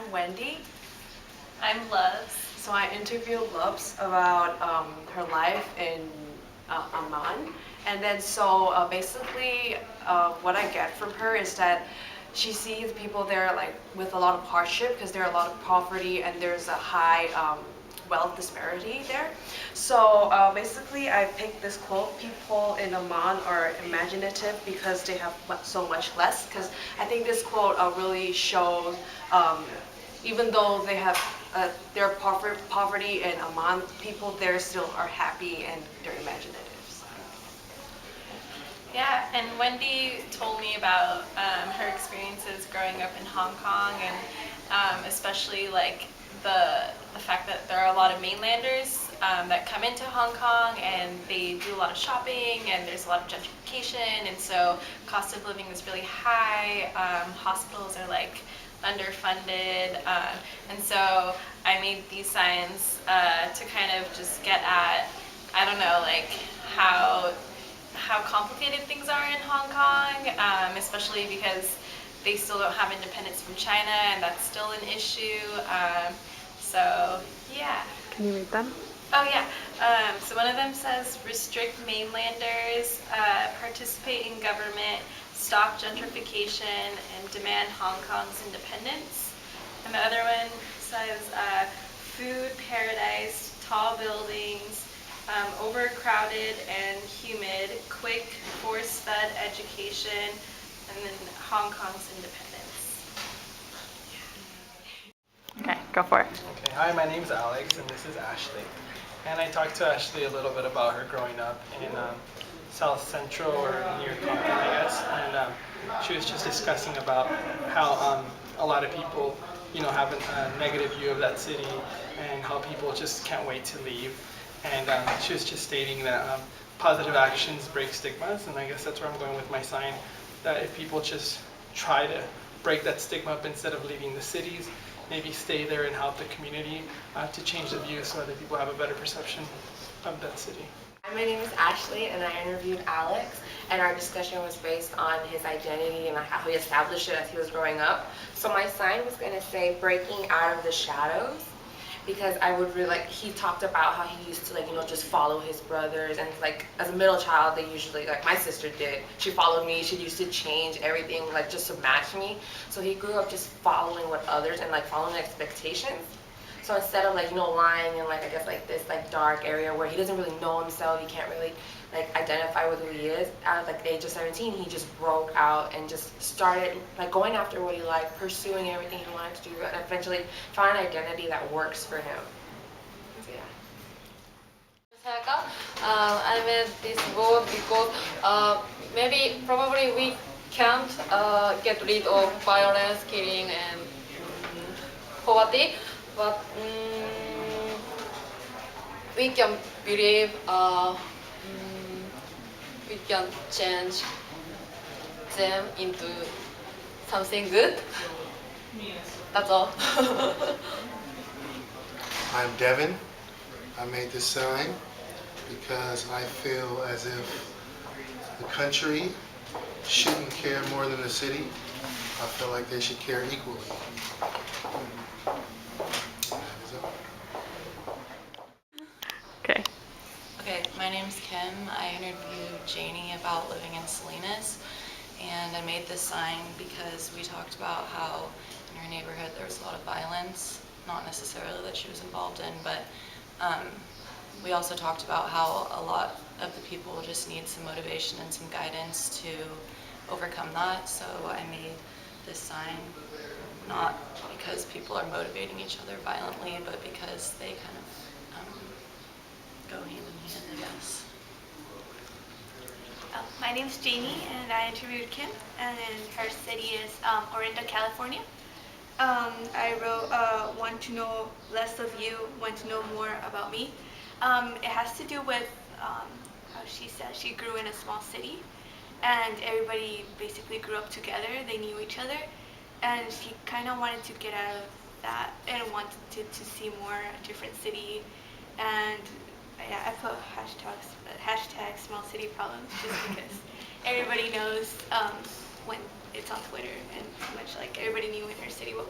I'm Wendy. I'm Loves. So I interviewed Loves about her life in Amman. And then basically what I get from her is that she sees people there like with a lot of hardship because there are a lot of poverty and there's a high wealth disparity there. So basically I picked this quote: people in Amman are imaginative because they have so much less. Because I think this quote really shows even though they have their poverty in Amman, people there still are happy and they're imaginative. Yeah, and Wendy told me about her experiences growing up in Hong Kong, and especially like the fact that there are a lot of mainlanders that come into Hong Kong and they do a lot of shopping and there's a lot of gentrification, and so cost of living is really high. Hospitals are like underfunded, and so I made these signs to kind of just get at, I don't know, like how complicated things are in Hong Kong, especially because they still don't have independence from China, and that's still an issue. So yeah. Can you read them? Oh yeah. So one of them says restrict mainlanders, participate in government, stop gentrification, and demand Hong Kong's independence. And the other one says food paradise, tall buildings, overcrowded and humid, quick, force-fed education, and then Hong Kong's independence. Okay, go for it. Okay, hi, my name's Alex, and this is Ashley. And I talked to Ashley a little bit about her growing up in South Central or near Compton, I guess. And she was just discussing about how a lot of people, have a negative view of that city, and how people just can't wait to leave. And she was just stating that positive actions break stigmas, and I guess that's where I'm going with my sign, that if people just try to break that stigma up instead of leaving the cities, maybe stay there and help the community to change the view so other people have a better perception of that city. My name is Ashley, and I interviewed Alex, and our discussion was based on his identity and how he established it as he was growing up. So my sign was going to say breaking out of the shadows, because I would really he talked about how he used to just follow his brothers, and as a middle child they usually, my sister did, she followed me, she used to change everything just to match me. So he grew up just following what others and following expectations. So instead of lying in I guess this dark area where he doesn't really know himself, he can't really identify with who he is, at the age of 17 he just broke out and just started going after what he liked, pursuing everything he wanted to do, and eventually found an identity that works for him. So yeah. I made this goal because maybe probably we can't get rid of violence, killing, and poverty, but we can believe we can change them into something good. That's all. I'm Devin. I made this sign because I feel as if the country shouldn't care more than the city. I feel like they should care equally. Okay. Okay, my name's Kim. I interviewed Janie about living in Salinas, and I made this sign because we talked about how in her neighborhood there was a lot of violence, not necessarily that she was involved in, but we also talked about how a lot of the people just need some motivation and some guidance to overcome that. So I made this sign not because people are motivating each other violently, but because they kind of go hand in hand, I guess. My name's Jamie, and I interviewed Kim, and her city is Orinda, California. I wrote, want to know less of you, want to know more about me. It has to do with how she said she grew in a small city, and everybody basically grew up together, they knew each other, and she kind of wanted to get out of that and wanted to see more a different city. And yeah, I put hashtag small city problems just because everybody knows when it's on Twitter, and pretty much everybody knew in her city what